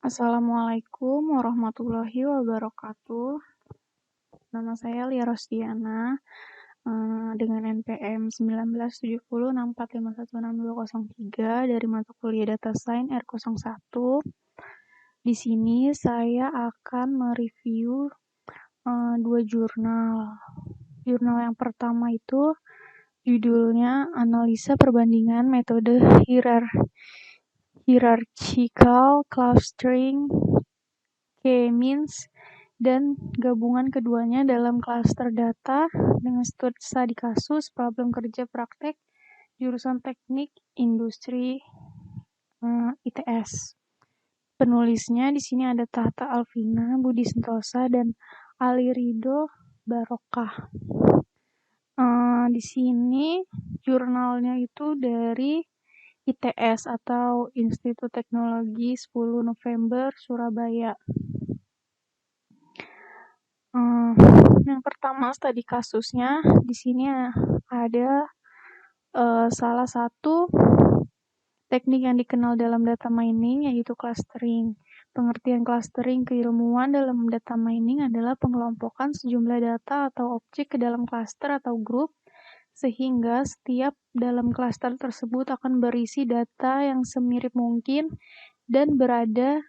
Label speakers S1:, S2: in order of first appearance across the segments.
S1: Assalamualaikum warahmatullahi wabarakatuh. Nama saya Lia Rosdiana, dengan NPM 197064516203 dari mata kuliah Data Science R01. Di sini saya akan mereview 2 jurnal. Jurnal yang pertama itu judulnya Analisa Perbandingan Metode Hierarchical Clustering K-means dan gabungan keduanya dalam klaster data dengan studi kasus problem kerja praktek jurusan teknik industri ITS. Penulisnya di sini ada Tahta Alvina, Budi Sentosa, dan Ali Ridho Barokah. Di sini jurnalnya itu dari ITS atau Institut Teknologi 10 November Surabaya. Yang pertama studi kasusnya di sini ada salah satu teknik yang dikenal dalam data mining yaitu clustering. Pengertian clustering keilmuan dalam data mining adalah pengelompokan sejumlah data atau objek ke dalam klaster atau grup sehingga setiap dalam klaster tersebut akan berisi data yang semirip mungkin dan berbeda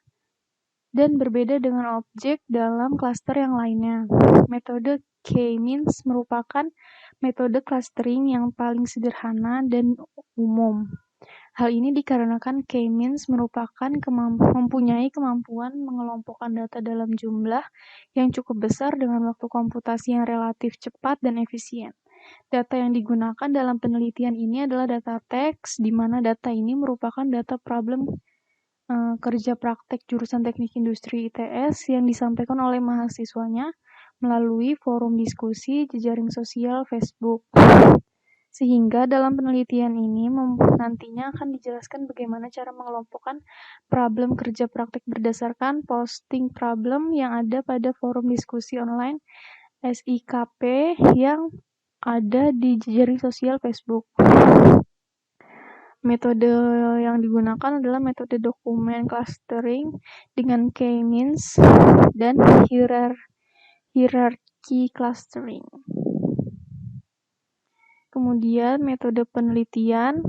S1: dengan objek dalam klaster yang lainnya. Metode K-means merupakan metode clustering yang paling sederhana dan umum. Hal ini dikarenakan K-means mempunyai kemampuan mengelompokkan data dalam jumlah yang cukup besar dengan waktu komputasi yang relatif cepat dan efisien. Data yang digunakan dalam penelitian ini adalah data teks, di mana data ini merupakan data problem kerja praktek jurusan teknik industri ITS yang disampaikan oleh mahasiswanya melalui forum diskusi jejaring sosial Facebook. Sehingga dalam penelitian ini nantinya akan dijelaskan bagaimana cara mengelompokkan problem kerja praktek berdasarkan posting problem yang ada pada forum diskusi online SIKP yang ada di jejaring sosial Facebook. Metode yang digunakan adalah metode dokumen clustering dengan K-means dan hierarchy clustering. Kemudian metode penelitian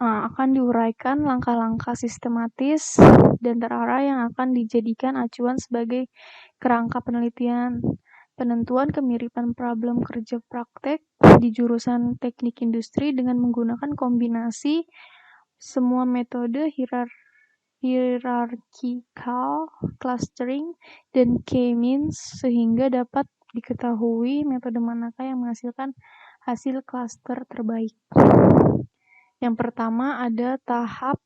S1: akan diuraikan langkah-langkah sistematis dan terarah yang akan dijadikan acuan sebagai kerangka penelitian. Penentuan kemiripan problem kerja praktek di jurusan teknik industri dengan menggunakan kombinasi semua metode hierarchical clustering dan K-means sehingga dapat diketahui metode manakah yang menghasilkan hasil klaster terbaik. Yang pertama ada tahap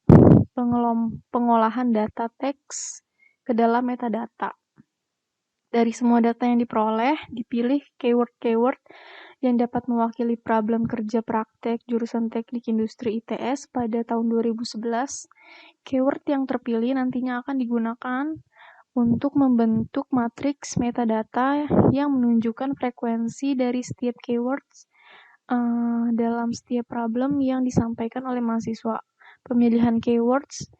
S1: pengolahan data teks ke dalam metadata. Dari semua data yang diperoleh, dipilih keyword-keyword yang dapat mewakili problem kerja praktek jurusan teknik industri ITS pada tahun 2011. Keyword yang terpilih nantinya akan digunakan untuk membentuk matriks metadata yang menunjukkan frekuensi dari setiap keywords dalam setiap problem yang disampaikan oleh mahasiswa. Pemilihan keywords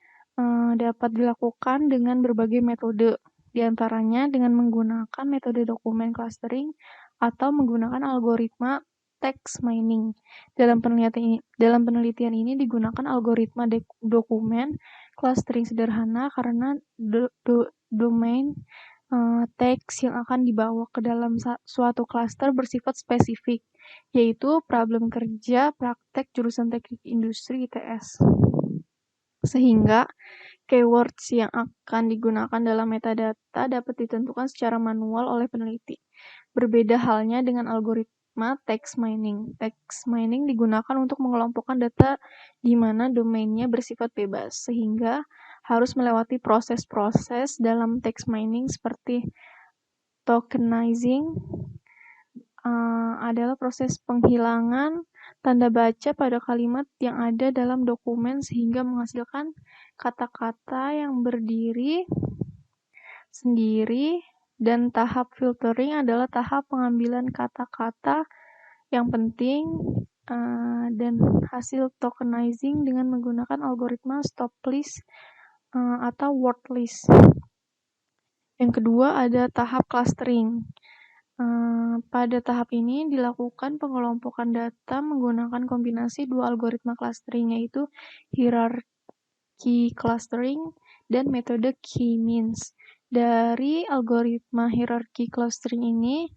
S1: dapat dilakukan dengan berbagai metode, di antaranya dengan menggunakan metode dokumen clustering atau menggunakan algoritma text mining. Dalam penelitian ini digunakan algoritma dokumen clustering sederhana karena domain teks yang akan dibawa ke dalam suatu klaster bersifat spesifik, yaitu problem kerja praktek jurusan teknik industri ITS. Sehingga keywords yang akan digunakan dalam metadata dapat ditentukan secara manual oleh peneliti. Berbeda halnya dengan algoritma text mining. Text mining digunakan untuk mengelompokkan data di mana domainnya bersifat bebas, sehingga harus melewati proses-proses dalam text mining seperti tokenizing, adalah proses penghilangan tanda baca pada kalimat yang ada dalam dokumen sehingga menghasilkan kata-kata yang berdiri sendiri, dan tahap filtering adalah tahap pengambilan kata-kata yang penting dan hasil tokenizing dengan menggunakan algoritma stop list atau word list. Yang kedua ada tahap clustering. Pada tahap ini dilakukan pengelompokan data menggunakan kombinasi dua algoritma clustering, yaitu hierarchy clustering dan metode K-means. Dari algoritma hierarchy clustering ini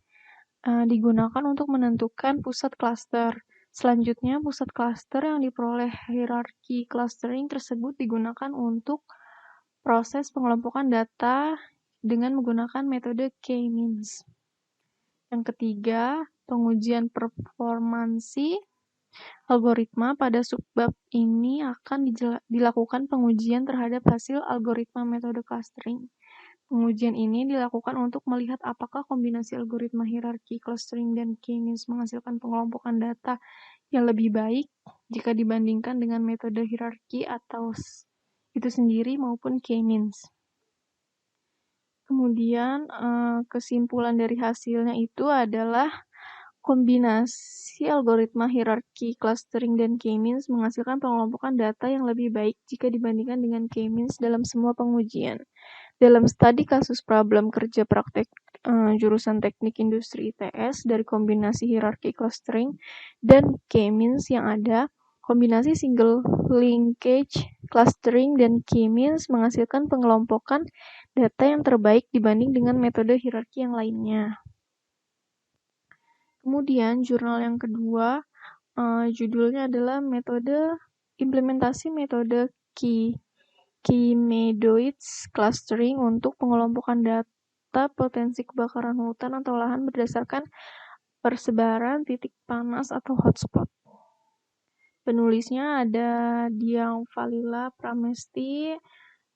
S1: digunakan untuk menentukan pusat cluster. Selanjutnya, pusat cluster yang diperoleh hierarchy clustering tersebut digunakan untuk proses pengelompokan data dengan menggunakan metode K-means. Yang ketiga, pengujian performansi algoritma. Pada subbab ini akan dilakukan pengujian terhadap hasil algoritma metode clustering. Pengujian ini dilakukan untuk melihat apakah kombinasi algoritma hierarchy clustering dan K-means menghasilkan pengelompokan data yang lebih baik jika dibandingkan dengan metode hierarchy atau itu sendiri maupun K-means. Kemudian kesimpulan dari hasilnya itu adalah kombinasi algoritma hierarchy clustering dan K-means menghasilkan pengelompokan data yang lebih baik jika dibandingkan dengan K-means dalam semua pengujian. Dalam studi kasus problem kerja praktek jurusan Teknik Industri ITS dari kombinasi hierarchy clustering dan K-means yang ada, kombinasi single linkage clustering dan K-means menghasilkan pengelompokan data yang terbaik dibanding dengan metode hierarki yang lainnya. Kemudian jurnal yang kedua, judulnya adalah implementasi metode K-medoids clustering untuk pengelompokan data potensi kebakaran hutan atau lahan berdasarkan persebaran titik panas atau hotspot. Penulisnya ada Diang Falila Pramesti,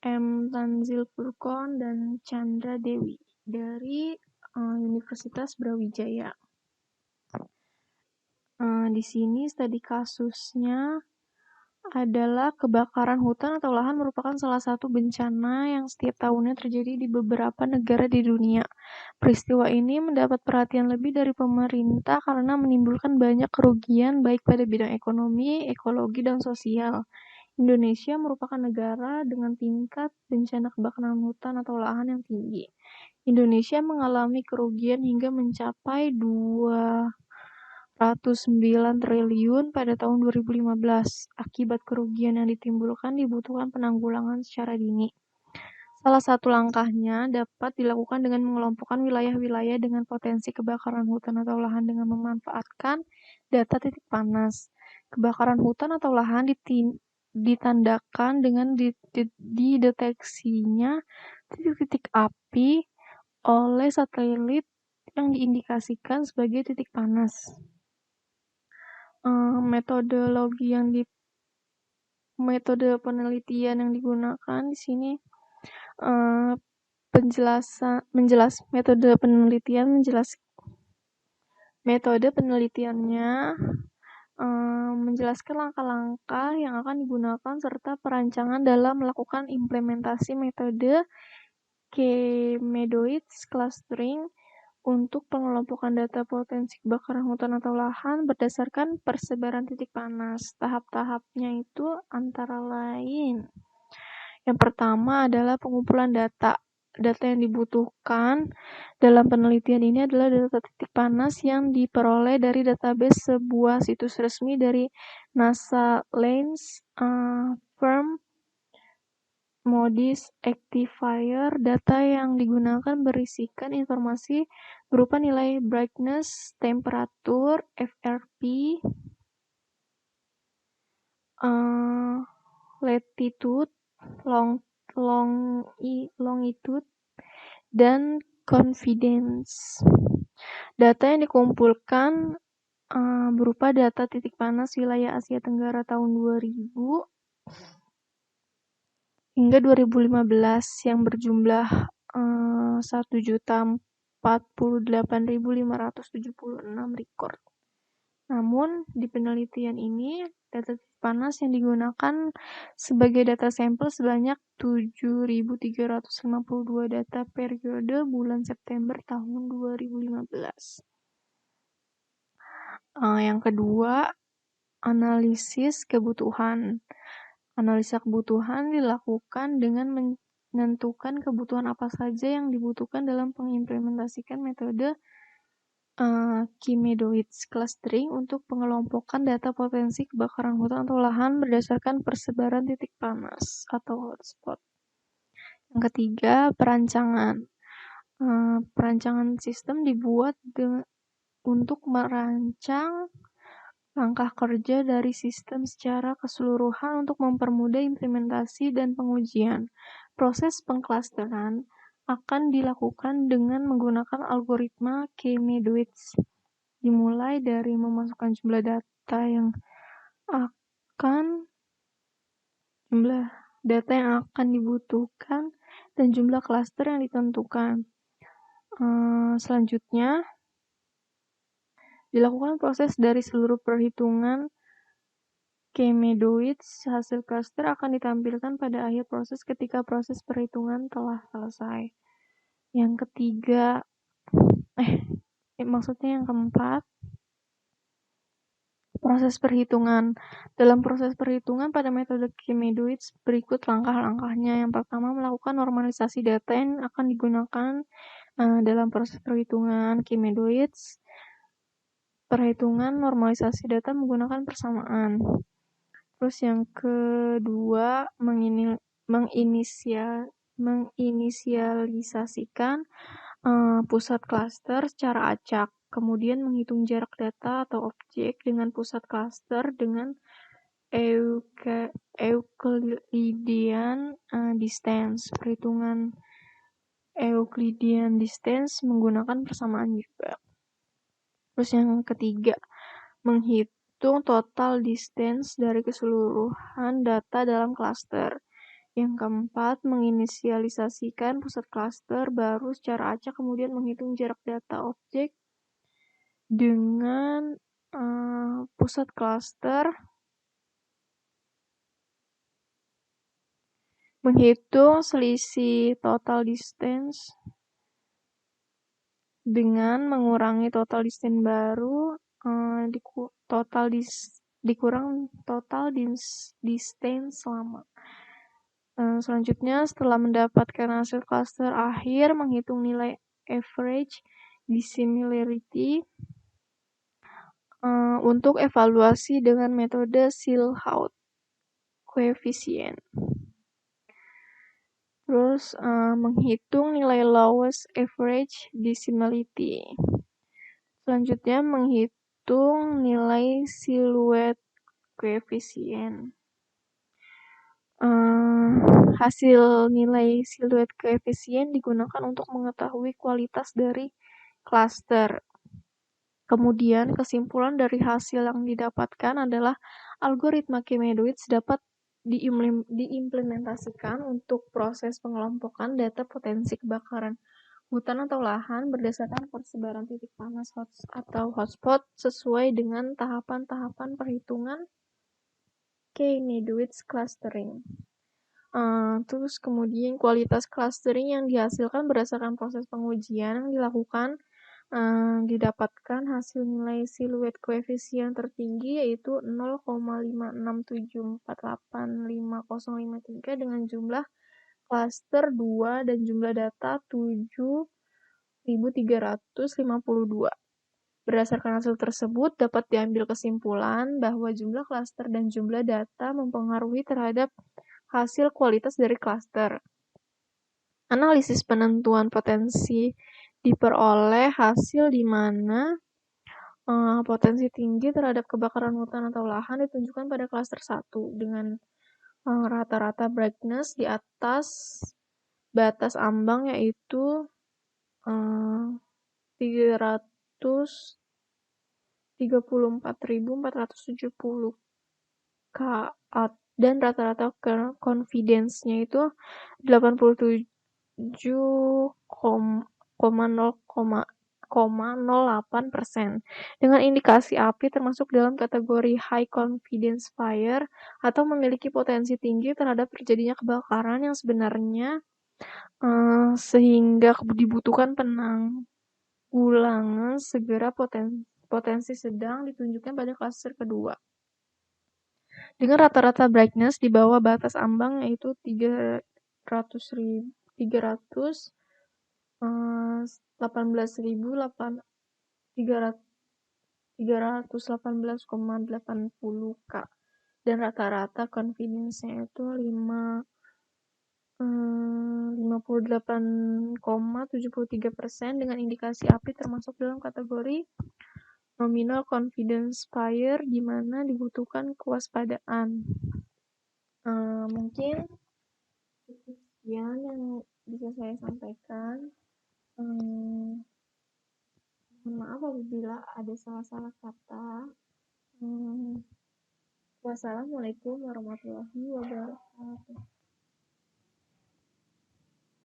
S1: M. Tanzil Furqon, dan Chandra Dewi dari Universitas Brawijaya. Di sini studi kasusnya adalah kebakaran hutan atau lahan merupakan salah satu bencana yang setiap tahunnya terjadi di beberapa negara di dunia. Peristiwa ini mendapat perhatian lebih dari pemerintah karena menimbulkan banyak kerugian baik pada bidang ekonomi, ekologi, dan sosial. Indonesia merupakan negara dengan tingkat bencana kebakaran hutan atau lahan yang tinggi. Indonesia mengalami kerugian hingga mencapai 209 triliun pada tahun 2015. Akibat kerugian yang ditimbulkan dibutuhkan penanggulangan secara dini. Salah satu langkahnya dapat dilakukan dengan mengelompokkan wilayah-wilayah dengan potensi kebakaran hutan atau lahan dengan memanfaatkan data titik panas. Kebakaran hutan atau lahan ditandakan dengan dideteksinya titik-titik api oleh satelit yang diindikasikan sebagai titik panas. Metode penelitian yang digunakan di sini metode penelitiannya menjelaskan langkah-langkah yang akan digunakan serta perancangan dalam melakukan implementasi metode K-medoids clustering untuk pengelompokan data potensi kebakaran hutan atau lahan berdasarkan persebaran titik panas. Tahap-tahapnya itu antara lain. Yang pertama adalah pengumpulan data. Data yang dibutuhkan dalam penelitian ini adalah data titik panas yang diperoleh dari database sebuah situs resmi dari NASA Lens Firm Modis Activier. Data yang digunakan berisikan informasi berupa nilai brightness, temperatur, FRP, latitude, longitude, dan confidence. Data yang dikumpulkan berupa data titik panas wilayah Asia Tenggara tahun 2000 hingga 2015 yang berjumlah 1.048.576 record. Namun, di penelitian ini, data titik panas yang digunakan sebagai data sampel sebanyak 7.352 data periode bulan September tahun 2015. Yang kedua, analisis kebutuhan. Analisa kebutuhan dilakukan dengan menentukan kebutuhan apa saja yang dibutuhkan dalam mengimplementasikan metode Kimedoids clustering untuk pengelompokan data potensi kebakaran hutan atau lahan berdasarkan persebaran titik panas atau hotspot. Yang ketiga, perancangan. Perancangan sistem dibuat untuk merancang langkah kerja dari sistem secara keseluruhan untuk mempermudah implementasi dan pengujian. Proses pengklasteran akan dilakukan dengan menggunakan algoritma Kimedoids, dimulai dari memasukkan jumlah data yang akan dibutuhkan dan jumlah klaster yang ditentukan. Selanjutnya, dilakukan proses dari seluruh perhitungan Kimedoids. Hasil cluster akan ditampilkan pada akhir proses ketika proses perhitungan telah selesai. Yang keempat, proses perhitungan. Dalam proses perhitungan pada metode Kimedoids berikut langkah-langkahnya. Yang pertama, melakukan normalisasi data yang akan digunakan dalam proses perhitungan Kimedoids. Perhitungan normalisasi data menggunakan persamaan. Terus yang kedua, menginisialisasikan pusat klaster secara acak. Kemudian menghitung jarak data atau objek dengan pusat klaster dengan Euclidean distance. Perhitungan Euclidean distance menggunakan persamaan juga. Terus yang ketiga, menghitung total distance dari keseluruhan data dalam klaster. Yang keempat, menginisialisasikan pusat klaster baru secara acak, kemudian menghitung jarak data objek dengan pusat klaster. Menghitung selisih total distance dengan mengurangi total distance baru dikurang total distance lama. Selanjutnya, setelah mendapatkan hasil cluster akhir, menghitung nilai average dissimilarity untuk evaluasi dengan metode Silhouette coefficient. Terus menghitung nilai lowest average dissimilarity. Selanjutnya, menghitung nilai Silhouette coefficient. Hasil nilai Silhouette coefficient digunakan untuk mengetahui kualitas dari klaster. Kemudian, kesimpulan dari hasil yang didapatkan adalah algoritma Kimedoids dapat diimplementasikan untuk proses pengelompokan data potensi kebakaran hutan atau lahan berdasarkan persebaran titik panas atau hotspot sesuai dengan tahapan-tahapan perhitungan Kimedoids clustering. Terus kemudian kualitas clustering yang dihasilkan berdasarkan proses pengujian yang dilakukan didapatkan hasil nilai Silhouette coefficient tertinggi yaitu 0,56748553 dengan jumlah klaster 2 dan jumlah data 7.352. Berdasarkan hasil tersebut dapat diambil kesimpulan bahwa jumlah klaster dan jumlah data mempengaruhi terhadap hasil kualitas dari klaster. Analisis penentuan potensi diperoleh hasil di mana potensi tinggi terhadap kebakaran hutan atau lahan ditunjukkan pada klaster 1 dengan rata-rata brightness di atas batas ambang yaitu 334.470 dan rata-rata confidence-nya itu 87,08% dengan indikasi api termasuk dalam kategori high confidence fire atau memiliki potensi tinggi terhadap terjadinya kebakaran yang sebenarnya sehingga dibutuhkan penanggulangan segera. Potensi sedang ditunjukkan pada klaster kedua. dengan rata-rata brightness di bawah batas ambang yaitu 318.380 dan rata-rata confidence-nya itu 58,73% dengan indikasi api termasuk dalam kategori nominal confidence fire di mana dibutuhkan kewaspadaan. Mungkin cukup sekian yang bisa saya sampaikan. Mohon maaf apabila ada salah-salah kata. Wassalamualaikum warahmatullahi wabarakatuh.